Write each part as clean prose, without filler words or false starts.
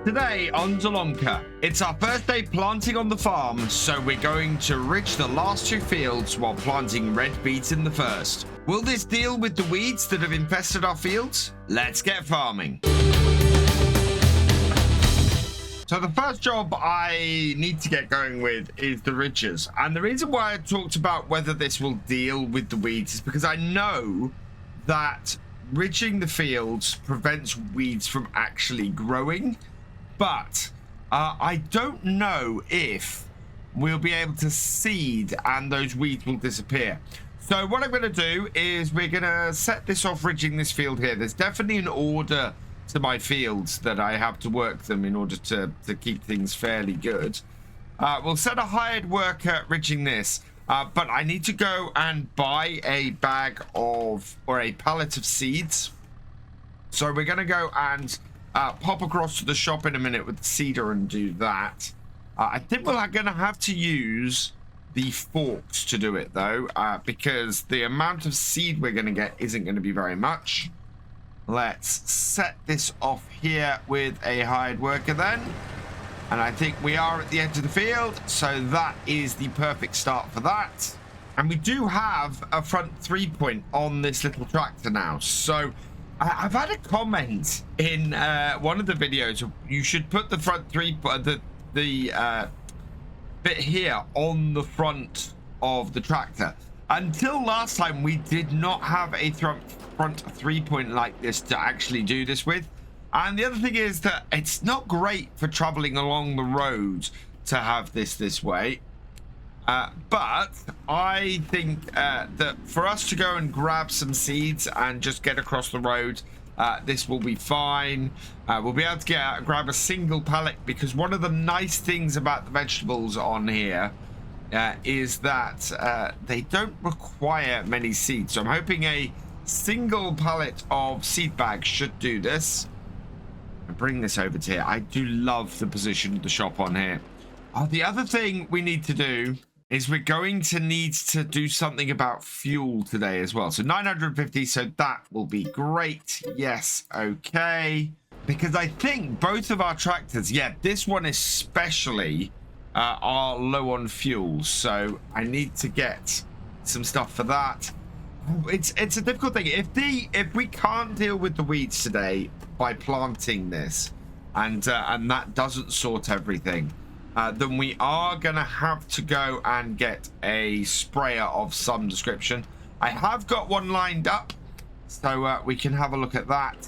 Today on Zielonka, it's our first day planting on the farm, so we're going to ridge the last two fields while planting red beet in the first. Will this deal with the weeds that have infested our fields? Let's get farming. So the first job I need to get going with is the ridges. And the reason why I talked about whether this will deal with the weeds is because I know that ridging the fields prevents weeds from actually growing. But I don't know if we'll be able to seed and those weeds will disappear. So what I'm going to do is we're going to set this off ridging this field here. There's definitely an order to my fields that I have to work them in order to keep things fairly good. We'll set a hired worker ridging this, but I need to go and buy a bag of, or a pallet of seeds. So we're going to go and pop across to the shop in a minute with the seeder and do that. I think we're going to have to use the forks to do it though, because the amount of seed we're going to get isn't going to be very much. Let's set this off here with a hired worker then. And I think we are at the edge of the field, so that is the perfect start for that. And we do have a front 3-point on this little tractor now. So I've had a comment in one of the videos. You should put the front the bit here on the front of the tractor. Until last time, we did not have a front 3-point like this to actually do this with. And the other thing is that it's not great for traveling along the road to have this way. But I think that for us to go and grab some seeds and just get across the road, this will be fine. We'll be able to grab a single pallet, because one of the nice things about the vegetables on here is that they don't require many seeds. So I'm hoping a single pallet of seed bags should do this. And bring this over to here. I do love the position of the shop on here. Oh, the other thing we need to do is we're going to need to do something about fuel today as well. So 950, so that will be great. Yes, okay. Because I think both of our tractors, yeah, this one especially, are low on fuel. So I need to get some stuff for that. It's a difficult thing. If we can't deal with the weeds today by planting this, and that doesn't sort everything, then we are gonna have to go and get a sprayer of some description. I have got one lined up, so we can have a look at that.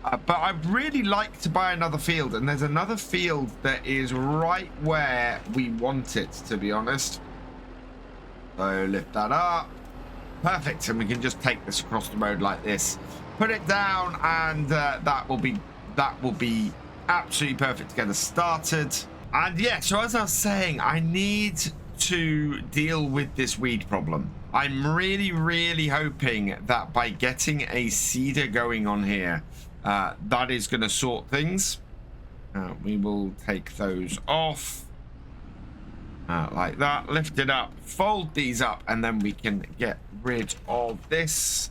But I'd really like to buy another field, and there's another field that is right where we want it, to be honest. So lift that up. Perfect, and we can just take this across the road like this, put it down, and that will be absolutely perfect to get us started. And yeah, so as I was saying, I need to deal with this weed problem. I'm really hoping that by getting a seeder going on here, that is going to sort things. We will take those off. Like that, lift it up, fold these up, and then we can get rid of this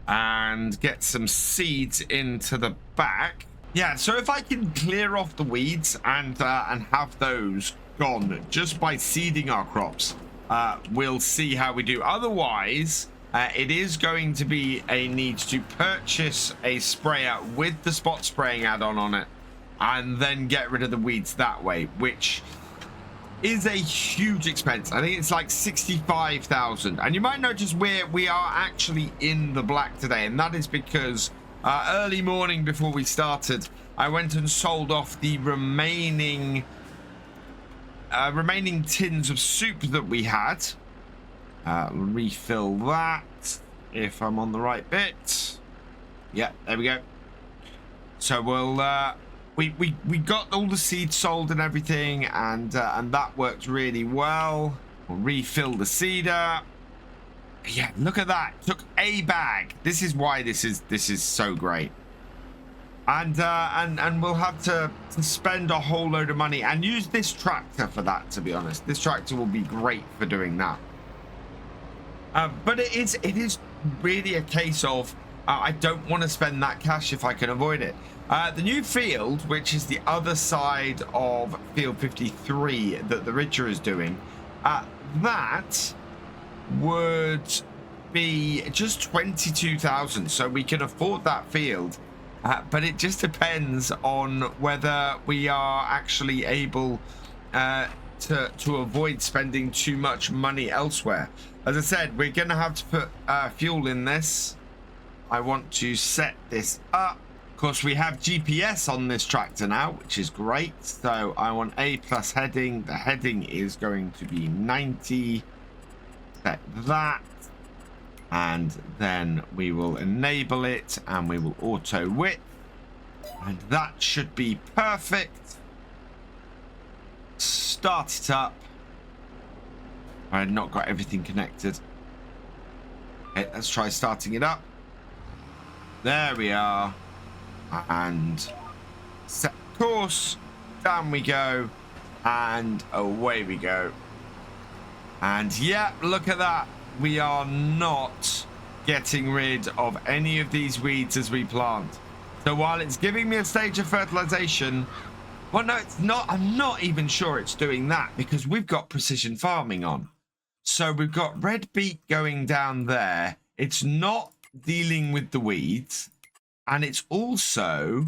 and get some seeds into the back. Yeah, so if I can clear off the weeds and have those gone just by seeding our crops, we'll see how we do. Otherwise, it is going to be a need to purchase a sprayer with the spot spraying add-on on it and then get rid of the weeds that way, which is a huge expense. I think it's like 65,000. And you might notice we are actually in the black today, and that is because early morning before we started, I went and sold off the remaining tins of soup that we had. Refill that if I'm on the right bit. Yeah, there we go. So we'll we got all the seeds sold and everything, and that worked really well. We'll refill the seeder. Yeah, look at that. Took a bag. This is why this is so great. And we'll have to spend a whole load of money and use this tractor for that, to be honest. This tractor will be great for doing that. But it is really a case of I don't want to spend that cash if I can avoid it. The new field, which is the other side of field 53 that the Ridger is doing, that would be just 22,000. So we can afford that field, but it just depends on whether we are actually able to avoid spending too much money elsewhere. As I said, we're going to have to put fuel in this. I want to set this up. Of course, we have GPS on this tractor now, which is great. So I want A+ heading. The heading is going to be 90. Set that. And then we will enable it and we will auto width. And that should be perfect. Start it up. I had not got everything connected. Okay, let's try starting it up. There we are. And set course. Down we go. And away we go. And yeah, look at that. We are not getting rid of any of these weeds as we plant. So while it's giving me a stage of fertilization, well, no, it's not. I'm not even sure it's doing that because we've got precision farming on. So we've got red beet going down there. It's not dealing with the weeds. And it's also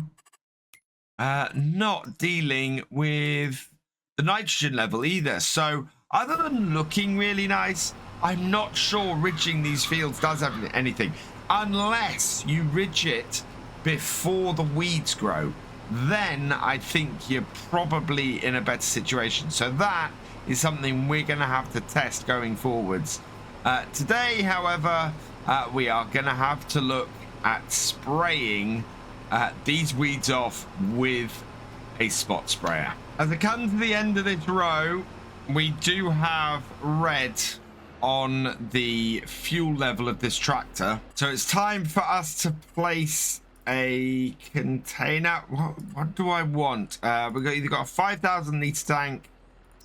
not dealing with the nitrogen level either. So other than looking really nice, I'm not sure ridging these fields does anything. Unless you ridge it before the weeds grow. Then I think you're probably in a better situation. So that is something we're going to have to test going forwards. Today, however, we are going to have to look at spraying these weeds off with a spot sprayer. As I come to the end of this row, we do have red on the fuel level of this tractor. So it's time for us to place a container. What do I want? We've either got a 5,000 litre tank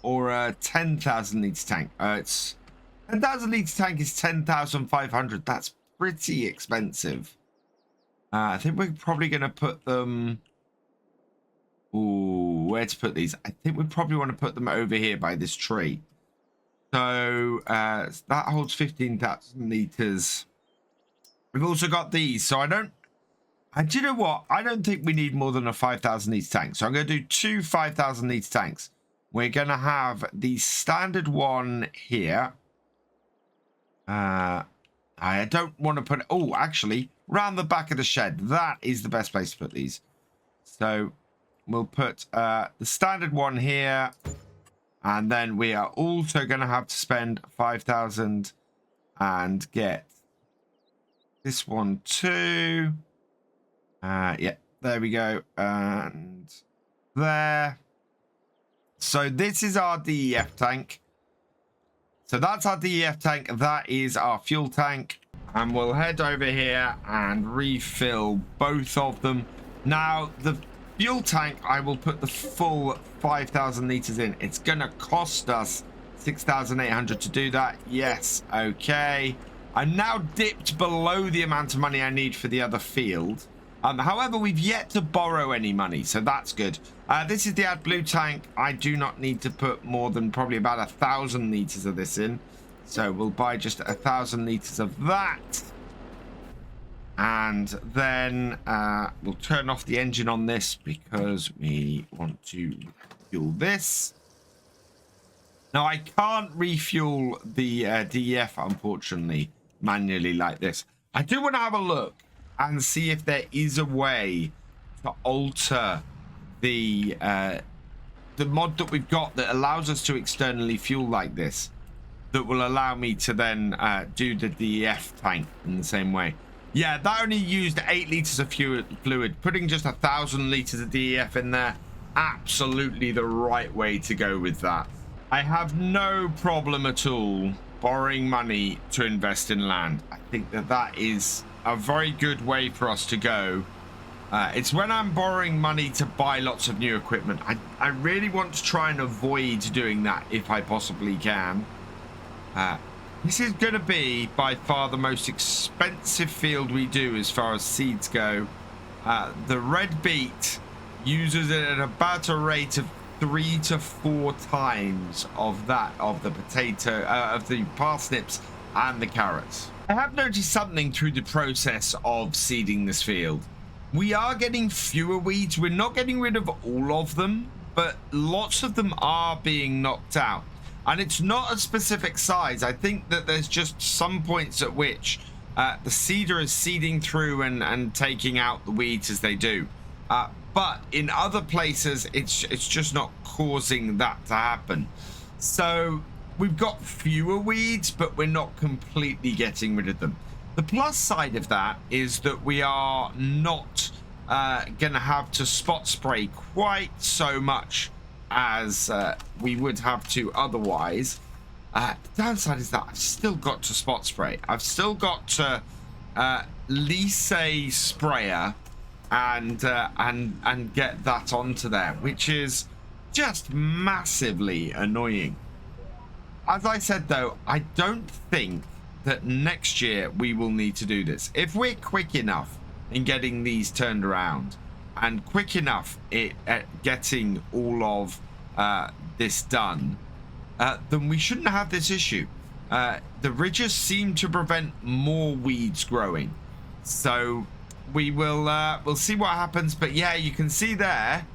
or a 10,000 litre tank. It's 10,000 litre tank is 10,500. That's pretty expensive. I think we're probably going to put them... Ooh, where to put these? I think we probably want to put them over here by this tree. So that holds 15,000 litres. We've also got these. So I don't... And do you know what? I don't think we need more than a 5,000 litre tank. So I'm going to do two 5,000 litre tanks. We're going to have the standard one here. I don't want to put... Oh, actually, round the back of the shed. That is the best place to put these. So we'll put the standard one here. And then we are also going to have to spend 5,000 and get this one too. Yeah, there we go. And there. So this is our DEF tank. So that's our DEF tank. That is our fuel tank. And we'll head over here and refill both of them. Now, the fuel tank, I will put the full 5,000 litres in. It's going to cost us 6,800 to do that. Yes, okay. I'm now dipped below the amount of money I need for the other field. However, we've yet to borrow any money, so that's good. This is the AdBlue tank. I do not need to put more than probably about 1,000 litres of this in. So we'll buy just 1,000 litres of that. And then we'll turn off the engine on this because we want to fuel this. Now, I can't refuel the DEF, unfortunately, manually like this. I do want to have a look and see if there is a way to alter the mod that we've got that allows us to externally fuel like this, that will allow me to then do the DEF tank in the same way. Yeah, that only used 8 litres of fluid. Putting just 1,000 litres of DEF in there, absolutely the right way to go with that. I have no problem at all borrowing money to invest in land. I think that that is a very good way for us to go. It's when I'm borrowing money to buy lots of new equipment. I really want to try and avoid doing that if I possibly can. This is going to be by far the most expensive field we do as far as seeds go. The Red Beet uses it at about a rate of 3 to 4 times of that of the potato, of the parsnips and the carrots. I have noticed something through the process of seeding this field. We are getting fewer weeds. We're not getting rid of all of them, but lots of them are being knocked out. And it's not a specific size. I think that there's just some points at which the seeder is seeding through and taking out the weeds as they do. But in other places, it's just not causing that to happen. So we've got fewer weeds, but we're not completely getting rid of them. The plus side of that is that we are not going to have to spot spray quite so much as we would have to otherwise. The downside is that I've still got to spot spray. I've still got to lease a sprayer and get that onto there, which is just massively annoying. As I said, though, I don't think that next year we will need to do this. If we're quick enough in getting these turned around and quick enough at getting all of this done, then we shouldn't have this issue. The ridges seem to prevent more weeds growing, so we will we'll see what happens. But yeah, you can see there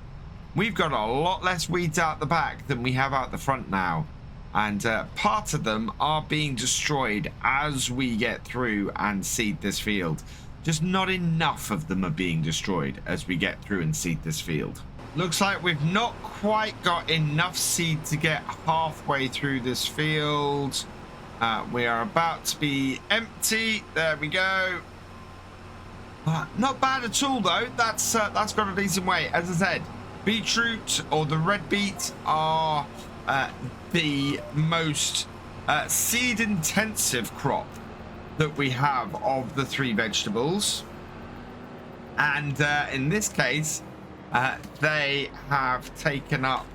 we've got a lot less weeds out the back than we have out the front now, and part of them are being destroyed as we get through and seed this field. Just not enough of them are being destroyed as we get through and seed this field. Looks like we've not quite got enough seed to get halfway through this field. We are about to be empty. There we go. Not bad at all, though. That's got a decent way. As I said, beetroot or the red beet are the most seed intensive crop that we have of the 3 vegetables, and in this case they have taken up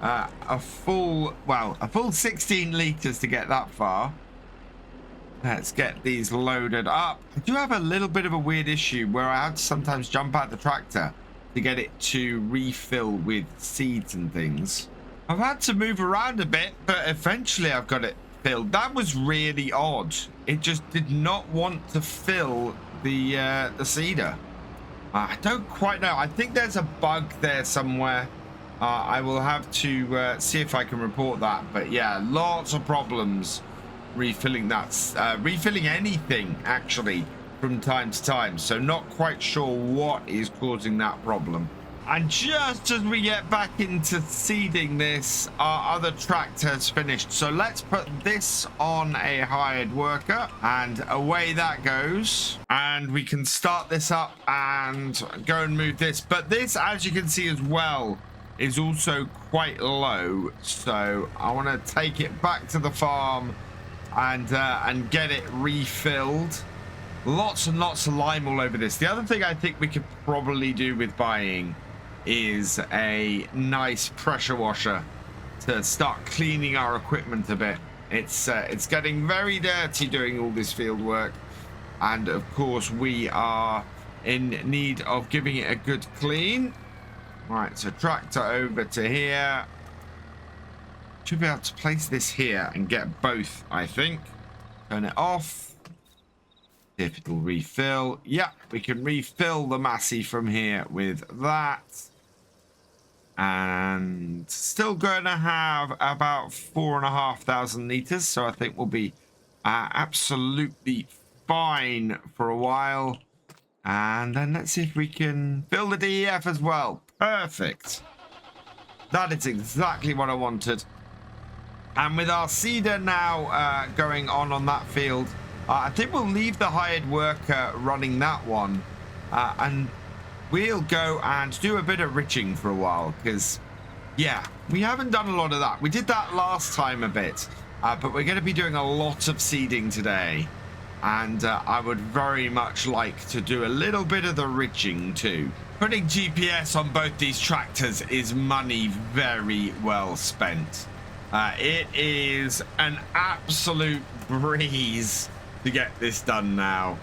a full 16 liters to get that far. Let's get these loaded up. I do have a little bit of a weird issue where I have to sometimes jump out the tractor to get it to refill with seeds and things. I've had to move around a bit, but eventually I've got it filled. That was really odd. It just did not want to fill the seeder. I don't quite know. I think there's a bug there somewhere. I will have to see if I can report that. But yeah, lots of problems refilling that, refilling anything actually from time to time. So not quite sure what is causing that problem. And just as we get back into seeding this, our other tractor has finished. So let's put this on a hired worker and away that goes. And we can start this up and go and move this. But this, as you can see as well, is also quite low. So I want to take it back to the farm and get it refilled. Lots and lots of lime all over this. The other thing I think we could probably do with buying is a nice pressure washer to start cleaning our equipment a bit. It's getting very dirty doing all this field work, and of course we are in need of giving it a good clean. Right, so tractor over to here. Should be able to place this here and get both, I think. Turn it off. See if it'll refill. Yeah, we can refill the Massey from here with that. And still going to have about 4,500 liters. So I think we'll be absolutely fine for a while. And then let's see if we can fill the DEF as well. Perfect. That is exactly what I wanted. And with our seeder now going on that field, I think we'll leave the hired worker running that one. And we'll go and do a bit of riching for a while. Because, yeah, we haven't done a lot of that. We did that last time a bit. But we're going to be doing a lot of seeding today. And I would very much like to do a little bit of the riching too. Putting GPS on both these tractors is money very well spent. It is an absolute breeze to get this done now.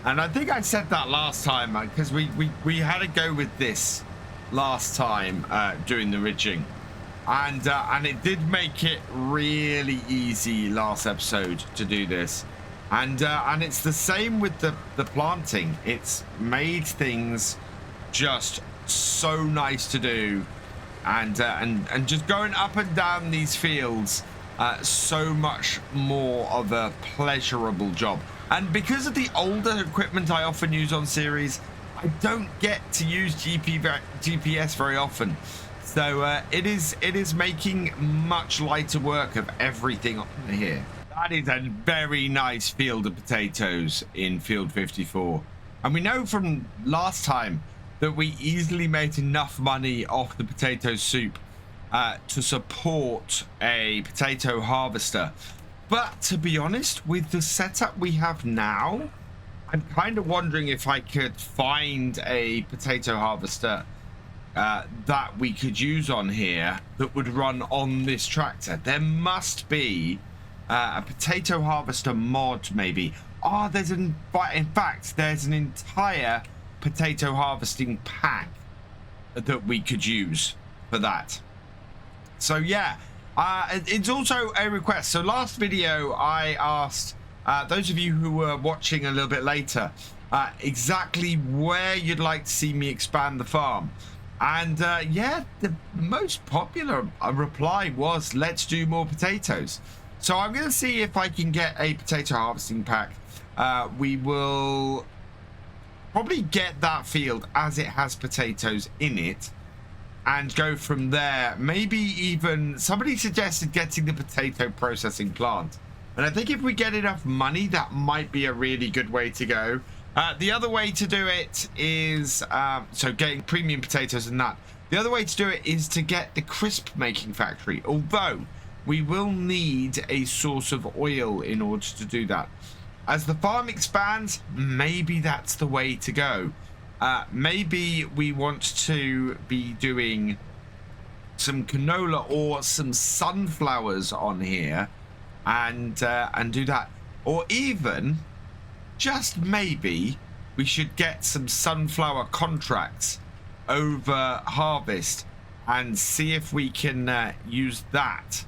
And I think I said that last time because we had to go with this last time doing the ridging, and it did make it really easy last episode to do this, and it's the same with the planting. It's made things just so nice to do, and just going up and down these fields, so much more of a pleasurable job. And because of the older equipment I often use on series, I don't get to use GPS very often. So it is making much lighter work of everything on here. That is a very nice field of potatoes in field 54. And we know from last time that we easily made enough money off the potato soup to support a potato harvester. But to be honest, with the setup we have now, I'm kind of wondering if I could find a potato harvester that we could use on here that would run on this tractor. There must be a potato harvester mod, maybe. Oh, in fact, there's an entire potato harvesting pack that we could use for that. So yeah, it's also a request. So last video I asked those of you who were watching a little bit later exactly where you'd like to see me expand the farm, and yeah, the most popular reply was let's do more potatoes. So I'm going to see if I can get a potato harvesting pack. We will probably get that field as it has potatoes in it and go from there. Maybe even somebody suggested getting the potato processing plant, and I think if we get enough money, that might be a really good way to go. The other way to do it is so getting premium potatoes and that. The other way to do it is to get the crisp making factory, although we will need a source of oil in order to do that. As the farm expands, maybe that's the way to go. Maybe we want to be doing some canola or some sunflowers on here, and do that. Or even, just maybe, we should get some sunflower contracts over harvest and see if we can use that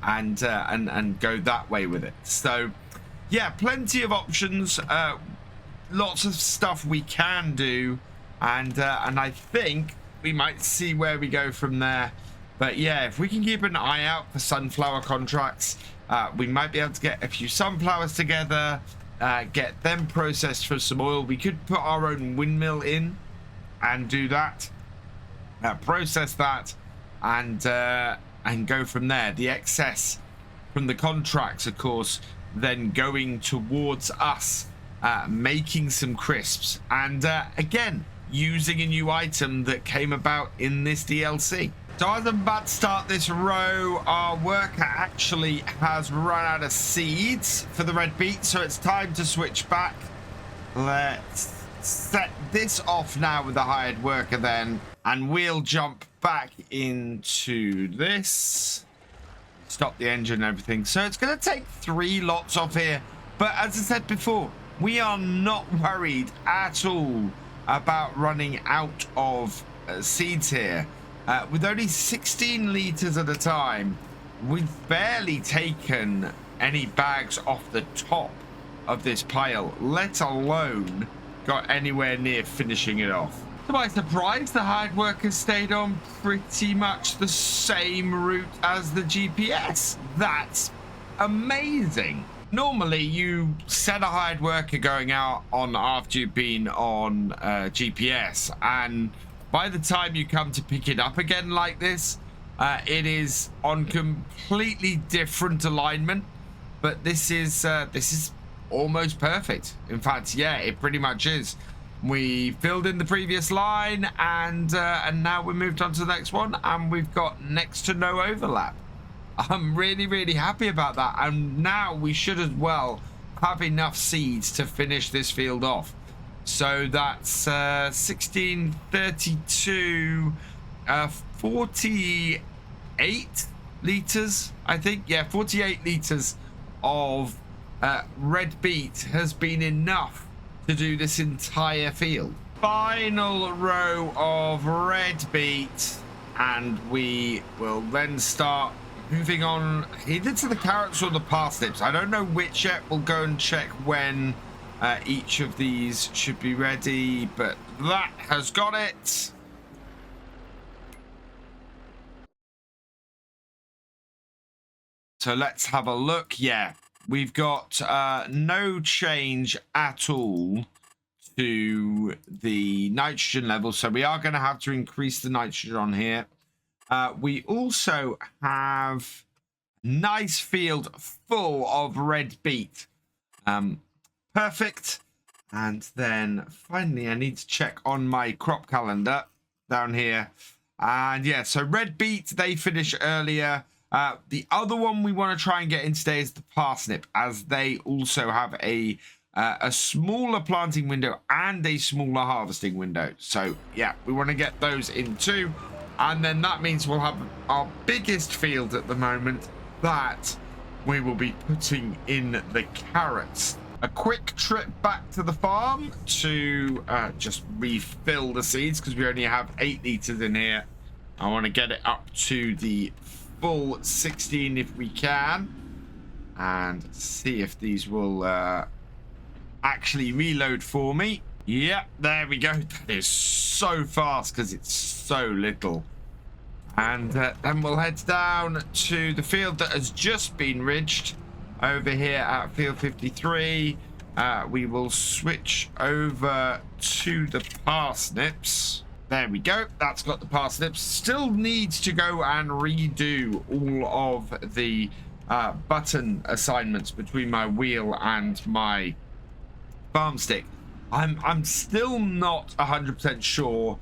and go that way with it. So yeah, plenty of options, lots of stuff we can do, and I think we might see where we go from there. But yeah, if we can keep an eye out for sunflower contracts, we might be able to get a few sunflowers together, get them processed for some oil. We could put our own windmill in and do that, process that, and go from there. The excess from the contracts, of course, then going towards us making some crisps, and again using a new item that came about in this DLC. So as I'm about to start this row, our worker actually has run out of seeds for the red beet, so it's time to switch back. Let's set this off now with the hired worker then, and we'll jump back into this. Stop the engine and everything. So it's going to take 3 lots off here, but as I said before, we are not worried at all about running out of seeds here. With only 16 liters at a time, we've barely taken any bags off the top of this pile, let alone got anywhere near finishing it off. To my surprise, the hired workers stayed on pretty much the same route as the GPS. That's amazing. Normally, you set a hired worker going out on after you've been on GPS, and by the time you come to pick it up again like this, it is on completely different alignment. But this is almost perfect. In fact, yeah, it pretty much is. We filled in the previous line, and now we moved on to the next one, and we've got next to no overlap. I'm really, really happy about that, and now we should as well have enough seeds to finish this field off. So that's 1632, 48 liters, I think. Yeah, 48 liters of red beet has been enough to do this entire field. Final row of red beet, and we will then start moving on either to the carrots or the parsnips. I don't know which yet. We'll go and check when each of these should be ready, but that has got it. So let's have a look. Yeah, we've got no change at all to the nitrogen level, so we are going to have to increase the nitrogen on here. We also have a nice field full of red beet. Perfect. And then finally I need to check on my crop calendar down here, and yeah, so red beet, they finish earlier. The other one we want to try and get in today is the parsnip, as they also have a smaller planting window and a smaller harvesting window. So yeah, we want to get those in too, and then that means we'll have our biggest field at the moment that we will be putting in the carrots. A quick trip back to the farm to just refill the seeds, because we only have 8 liters in here. I want to get it up to the full 16 if we can, and see if these will actually reload for me. Yep, there we go. That is so fast because it's so little. And then we'll head down to the field that has just been ridged over here at field 53. We will switch over to the parsnips. There we go. That's got the parsnips. Still needs to go and redo all of the button assignments between my wheel and my farm stick. I'm still not 100% sure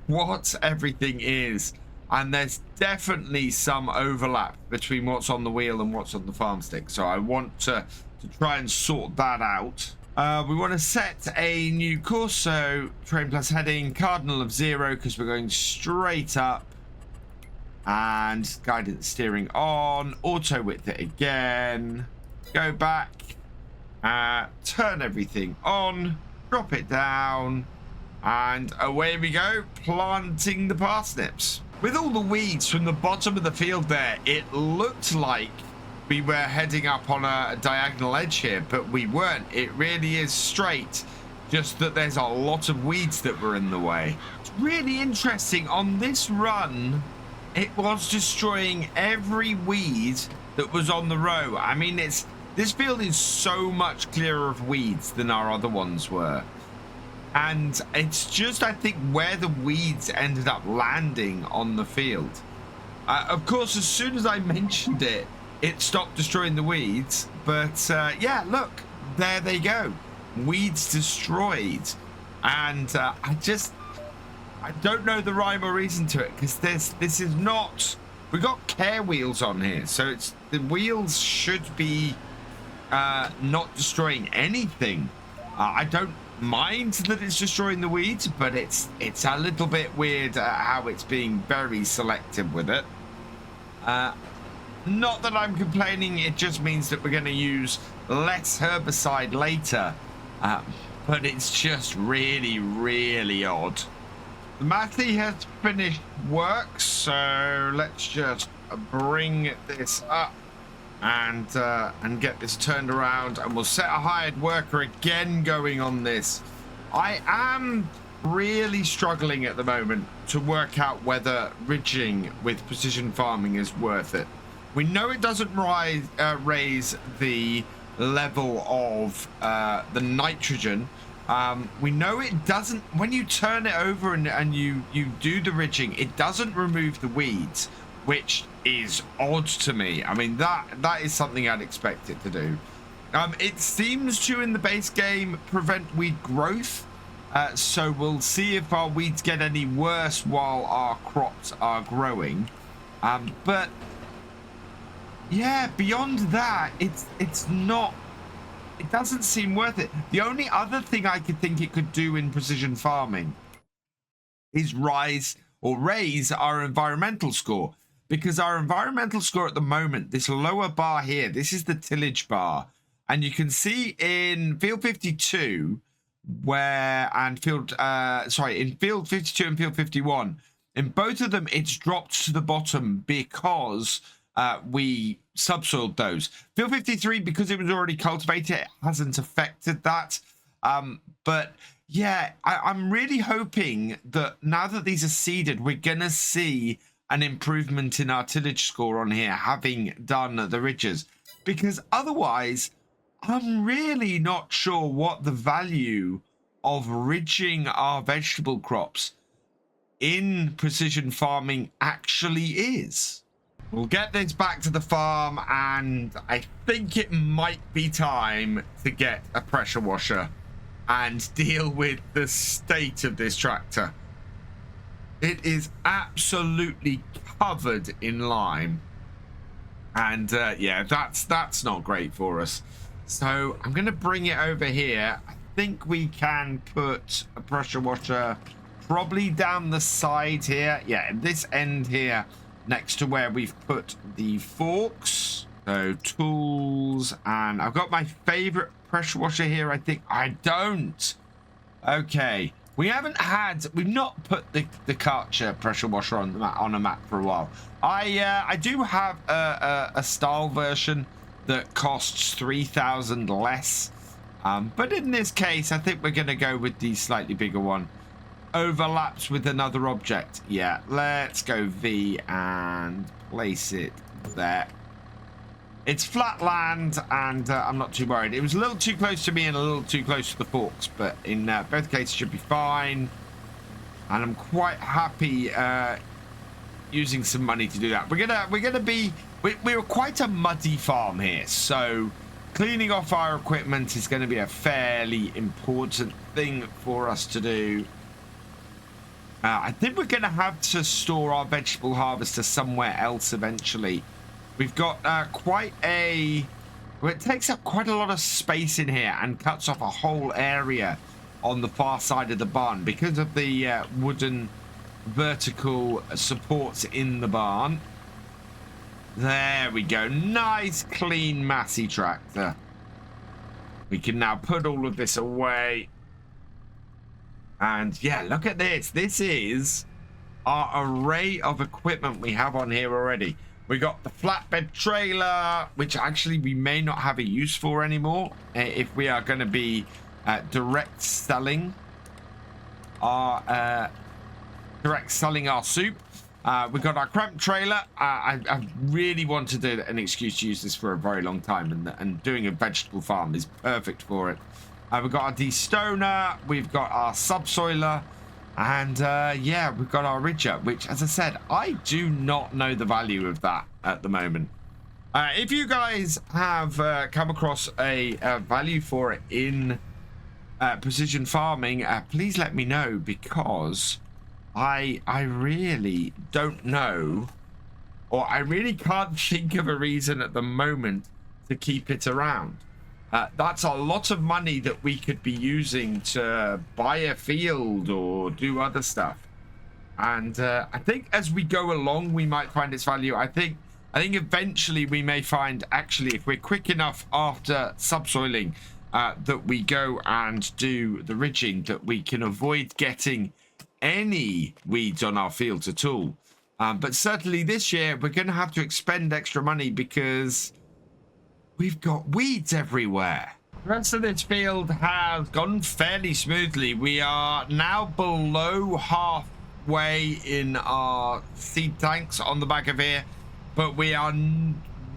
what everything is, and there's definitely some overlap between what's on the wheel and what's on the farm stick, so I want to try and sort that out. We want to set a new course, so terrain plus heading cardinal of 0, because we're going straight up, and guidance steering on, auto width it again, go back, turn everything on, drop it down, and away we go, planting the parsnips. With all the weeds from the bottom of the field there, it looked like we were heading up on a diagonal edge here, but we weren't. It really is straight, just that there's a lot of weeds that were in the way. It's really interesting. On this run, it was destroying every weed that was on the row. I mean, this field is so much clearer of weeds than our other ones were. And it's just, I think, where the weeds ended up landing on the field. Of course, as soon as I mentioned it, it stopped destroying the weeds. But yeah, look, there they go. Weeds destroyed. And I don't know the rhyme or reason to it, because this is not... We've got care wheels on here, so the wheels should be not destroying anything. I don't mind that it's destroying the weeds, but it's a little bit weird how it's being very selective with it. Not that I'm complaining, it just means that we're going to use less herbicide later, but it's just really odd. The Matty has finished work, so let's just bring this up and get this turned around, and we'll set a hired worker again going on this. I am really struggling at the moment to work out whether ridging with precision farming is worth it. We know it doesn't raise the level of the nitrogen. We know it doesn't, when you turn it over and you do the ridging, it doesn't remove the weeds, which is odd to me. I mean, that is something I'd expect it to do. It seems to, in the base game, prevent weed growth. So we'll see if our weeds get any worse while our crops are growing. But yeah, beyond that, it's not... It doesn't seem worth it. The only other thing I could think it could do in precision farming is raise our environmental score. Because our environmental score at the moment, this lower bar here, this is the tillage bar. And you can see in field 52 in field 52 and field 51, in both of them, it's dropped to the bottom because we subsoiled those. Field 53, because it was already cultivated, it hasn't affected that. But yeah, I'm really hoping that now that these are seeded, we're going to see an improvement in our tillage score on here, having done the ridges. Because otherwise, I'm really not sure what the value of ridging our vegetable crops in precision farming actually is. We'll get this back to the farm, and I think it might be time to get a pressure washer and deal with the state of this tractor. It is absolutely covered in lime, and yeah, that's not great for us. So I'm going to bring it over here. I think we can put a pressure washer probably down the side here. Yeah, this end here next to where we've put the forks. So tools, and I've got my favorite pressure washer here. I think I don't. Okay, we've not put the Karcher pressure washer on a map for a while. I do have a style version that costs 3,000 less, but in this case I think we're going to go with the slightly bigger one. Overlaps with another object. Yeah, let's go V and place it there. It's flat land, and I'm not too worried. It was a little too close to me and a little too close to the forks, but in both cases should be fine. And I'm quite happy using some money to do that. We're quite a muddy farm here, so cleaning off our equipment is going to be a fairly important thing for us to do. I think we're going to have to store our vegetable harvester somewhere else eventually. We've got it takes up quite a lot of space in here and cuts off a whole area on the far side of the barn because of the wooden vertical supports in the barn. There we go. Nice, clean, massy tractor. We can now put all of this away. And yeah, look at this. This is our array of equipment we have on here already. We got the flatbed trailer, which actually we may not have a use for anymore if we are going to be direct selling our soup. We've got our cramp trailer. I really wanted an excuse to use this for a very long time, and doing a vegetable farm is perfect for it. We've got our destoner, we've got our subsoiler, and yeah, we've got our ridger, which, as I said, I do not know the value of that at the moment. If you guys have come across a value for it in precision farming, please let me know, because I really don't know, or I really can't think of a reason at the moment to keep it around. That's a lot of money that we could be using to buy a field or do other stuff. And I think as we go along, we might find its value. I think eventually we may find, actually, if we're quick enough after subsoiling, that we go and do the ridging, that we can avoid getting any weeds on our fields at all. But certainly this year, we're going to have to expend extra money because we've got weeds everywhere. The rest of this field has gone fairly smoothly. We are now below halfway in our seed tanks on the back of here, but we are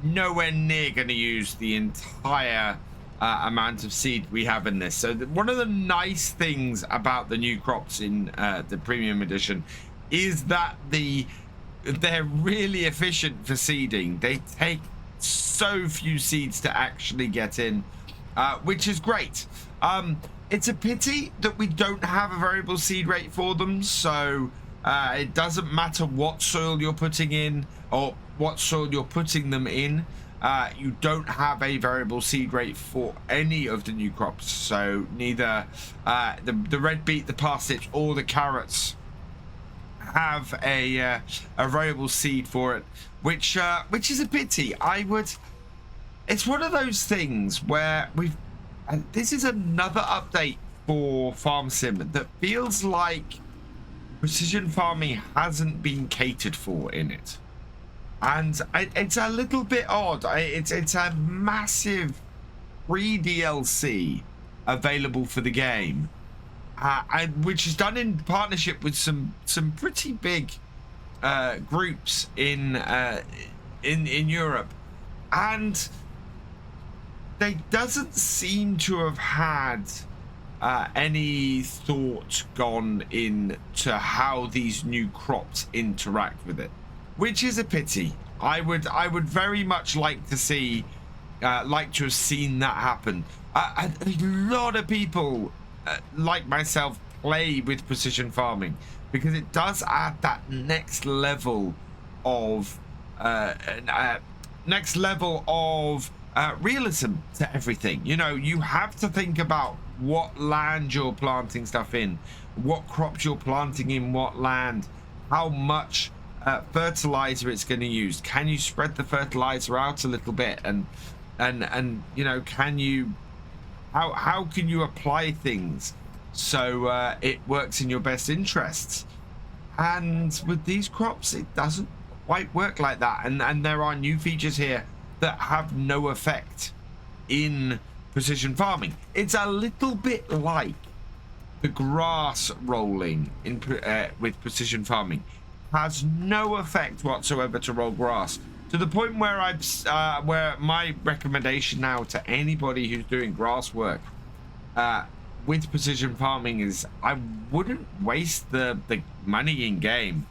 nowhere near going to use the entire amount of seed we have in this. So one of the nice things about the new crops in the premium edition is that they're really efficient for seeding. They take so few seeds to actually get in, which is great. It's a pity that we don't have a variable seed rate for them, so it doesn't matter what soil you're putting in or what soil you're putting them in. You don't have a variable seed rate for any of the new crops, so neither the red beet, the parsnips, or the carrots have a variable seed for it, which is a pity. it's one of those things where and this is another update for Farm Sim that feels like precision farming hasn't been catered for in it. And it's a little bit odd. It's a massive free DLC available for the game, which is done in partnership with some pretty big groups in Europe, and they doesn't seem to have had any thought gone into how these new crops interact with it, which is a pity. I would very much like to see, like to have seen that happen. A lot of people, like myself, play with precision farming because it does add that next level of realism to everything. You know, you have to think about what land you're planting stuff in, what crops you're planting in what land, how much fertilizer it's going to use. Can you spread the fertilizer out a little bit, and you know, can you how can you apply things so it works in your best interests? And with these crops, it doesn't quite work like that, and there are new features here that have no effect in precision farming. It's a little bit like the grass rolling in with precision farming. Has no effect whatsoever to roll grass, to the point where where my recommendation now to anybody who's doing grass work with precision farming is I wouldn't waste the money in game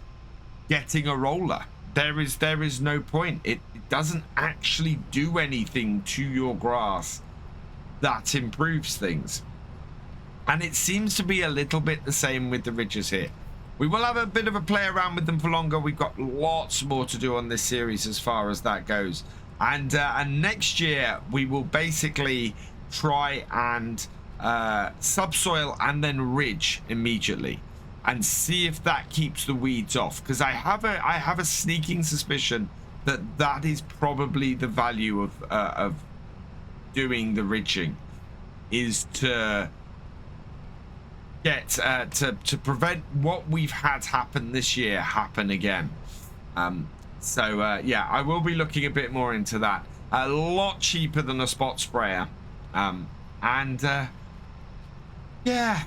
getting a roller. There is no point. It doesn't actually do anything to your grass that improves things, and it seems to be a little bit the same with the ridges here. We will have a bit of a play around with them for longer. We've got lots more to do on this series as far as that goes, and next year we will basically try and subsoil and then ridge immediately and see if that keeps the weeds off, because I have a sneaking suspicion that is probably the value of doing the ridging, is to get to prevent what we've had happen this year happen again. Yeah, I will be looking a bit more into that. A lot cheaper than a spot sprayer, yeah,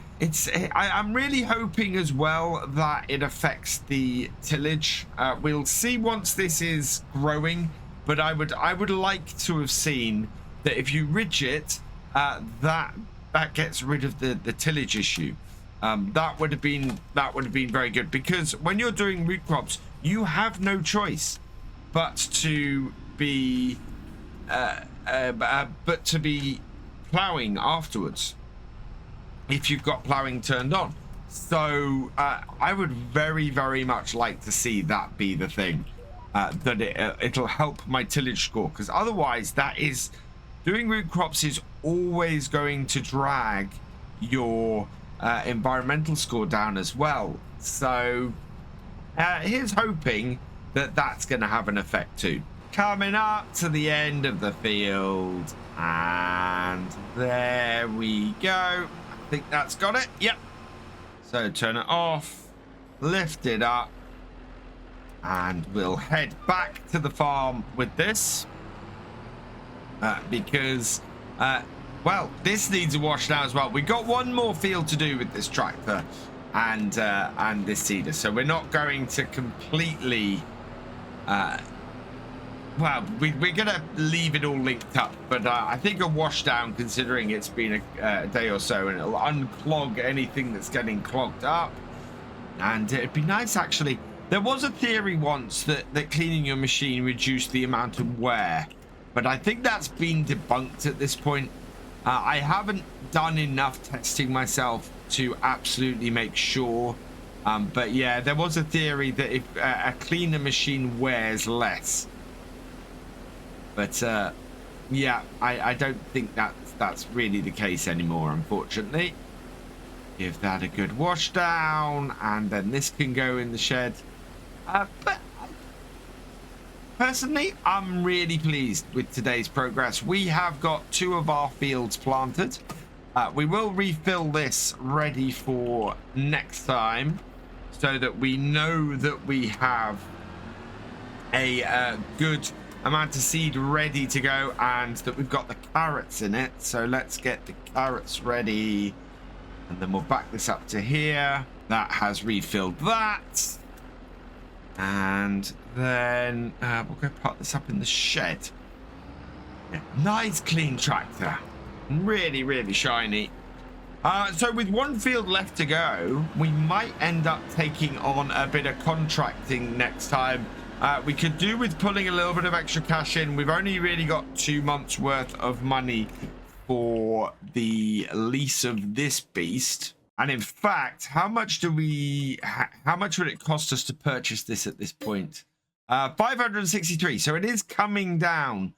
I'm really hoping as well that it affects the tillage. We'll see once this is growing, but I would like to have seen that if you ridge it, that gets rid of the tillage issue. That would have been very good, because when you're doing root crops, you have no choice but to be plowing afterwards if you've got plowing turned on. So I would very, very much like to see that be the thing, that it'll help my tillage score, because otherwise doing root crops is always going to drag your environmental score down as well. So here's hoping that that's going to have an effect too. Coming up to the end of the field, and there we go. I think that's got it. Yep. So turn it off, lift it up, and we'll head back to the farm with this. Because well, this needs a wash now as well. We got one more field to do with this tractor and this seeder, so we're not going to completely well, we're gonna leave it all linked up, but I think a wash down, considering it's been a day or so, and it'll unclog anything that's getting clogged up. And it'd be nice, actually. There was a theory once that cleaning your machine reduced the amount of wear, but I think that's been debunked at this point. I haven't done enough testing myself to absolutely make sure, but yeah, there was a theory that if a cleaner machine wears less. But yeah, I don't think that's really the case anymore, unfortunately. Give that a good wash down, and then this can go in the shed. But personally, I'm really pleased with today's progress. We have got 2 of our fields planted. We will refill this ready for next time so that we know that we have a good amount of seed ready to go and that we've got the carrots in it. So let's get the carrots ready and then we'll back this up to here. That has refilled that. And then we'll go park this up in the shed. Yeah, nice clean tractor. Really, really shiny. So with 1 field left to go, we might end up taking on a bit of contracting next time. We could do with pulling a little bit of extra cash in. We've only really got 2 months worth of money for the lease of this beast. And in fact, how much would it cost us to purchase this at this point? 563. So it is coming down.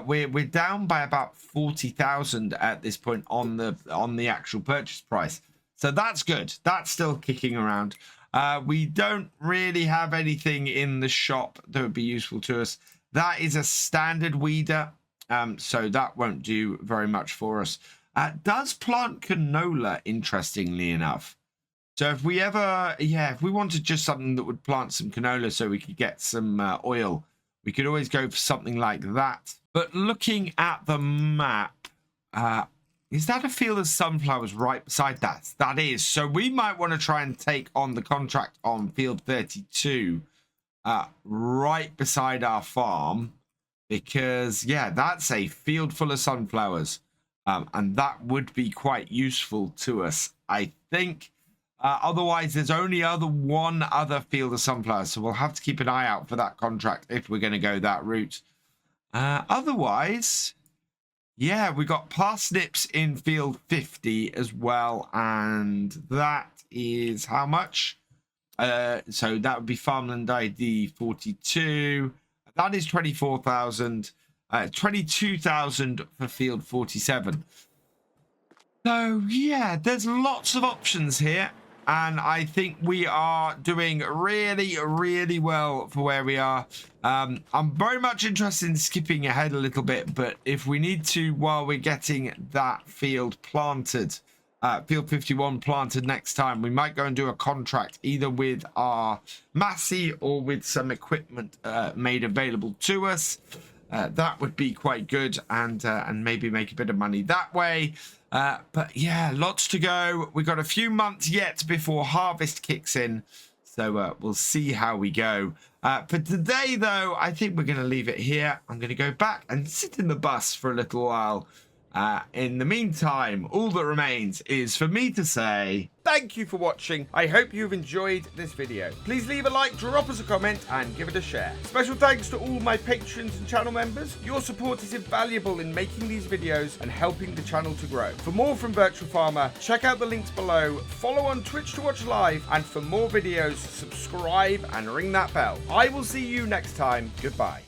We're down by about 40,000 at this point on the actual purchase price. So that's good. That's still kicking around. We don't really have anything in the shop that would be useful to us. That is a standard weeder. So that won't do very much for us. Does plant canola, interestingly enough. So if we ever, if we wanted just something that would plant some canola so we could get some oil, we could always go for something like that. But looking at the map, is that a field of sunflowers right beside that? That is. So we might want to try and take on the contract on field 32 right beside our farm. Because, yeah, that's a field full of sunflowers. And that would be quite useful to us, I think. Otherwise, there's only one other field of sunflowers. So we'll have to keep an eye out for that contract if we're going to go that route. Otherwise, yeah, we got parsnips in field 50 as well. And that is how much? So that would be farmland ID 42. That is 24,000. 22,000 for field 47. So yeah, there's lots of options here, and I think we are doing really, really well for where we are. I'm very much interested in skipping ahead a little bit, but if we need to, while we're getting that field planted, field 51 planted next time, we might go and do a contract either with our Massey or with some equipment made available to us. That would be quite good, and maybe make a bit of money that way. But yeah, lots to go. We've got a few months yet before harvest kicks in, so we'll see how we go. For today, though, I think we're going to leave it here. I'm going to go back and sit in the bus for a little while. In the meantime, all that remains is for me to say thank you for watching. I hope you've enjoyed this video. Please leave a like, drop us a comment, and give it a share. Special thanks to all my patrons and channel members. Your support is invaluable in making these videos and helping the channel to grow. For more from Virtual Farmer, check out the links below, follow on Twitch to watch live, and for more videos, subscribe and ring that bell. I will see you next time. Goodbye.